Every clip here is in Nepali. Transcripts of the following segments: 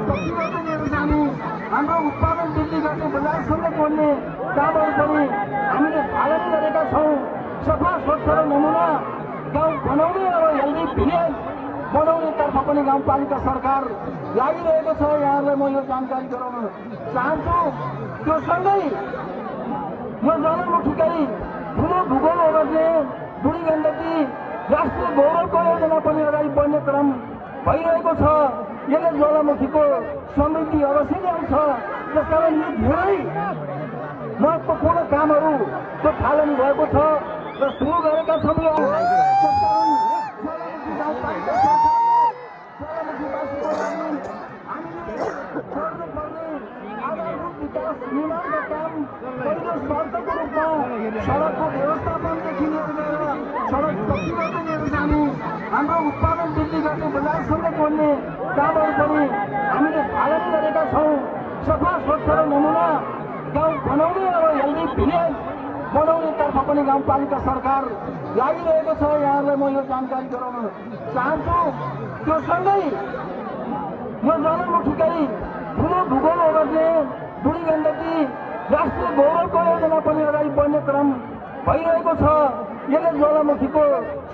प्रतिबद्ध लिएर जाने, हाम्रो उत्पादन वृद्धि गर्ने, बजारसँग जोड्ने कामहरू पनि हामीले पालन गरेका छौँ। सफा स्वच्छ र नमुना गाउँ बनाउने र हेल्दी भिलेज बनाउनेतर्फ पनि गाउँपालिका सरकार लागिरहेको छ। यहाँहरूलाई म यो जानकारी गराउन चाहन्छु। त्यो सँगै यो जनमुखीकै ठुलो भूगोल ओगट्ने बुढी गण्डकी राष्ट्रिय गौरवको योजना पनि अगाडि बढ्ने क्रम भइरहेको छ। यसले ज्वालामुखीको समृद्धि अवश्य ल्याउँछ। त्यसकारण यी धेरै महत्त्वपूर्ण कामहरूको थालनी भएको छ र सुरु गरेका छौँ। त्यसकारण ज्वालामुखी गाउँपालिका ज्वालामुखीवासीको लागि हामीले गर्नुपर्ने आधारभूत विकास निर्माणका काम पहिलो शर्तको रूपमा सडकको व्यवस्थापनदेखि लिएर गएर सडक प्रतिबद्ध लिएर जाने, हाम्रो उत्पादन वृद्धि गर्ने, बजारसँग जोड्ने कामहरू पनि हामीले पालन गरेका छौँ। सफा स्वच्छ र नमुना गाउँ बनाउने र हेल्दी भिलेज बनाउनेतर्फ पनि गाउँपालिका सरकार लागिरहेको छ। यहाँहरूलाई म यो जानकारी गराउन चाहन्छु। त्यो सँगै यो जनमुखीकै ठुलो भूगोल ओगट्ने बुढी गण्डकी राष्ट्रिय गौरवको योजना पनि अगाडि बढ्ने क्रम भइरहेको छ। यसले ज्वालामुखीको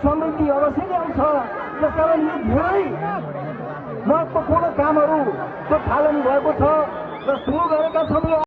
समृद्धि अवश्य ल्याउँछ। त्यसकारण यी धेरै महत्त्वपूर्ण कामहरूको थालनी भएको छ र सुरु गरेका छौँ।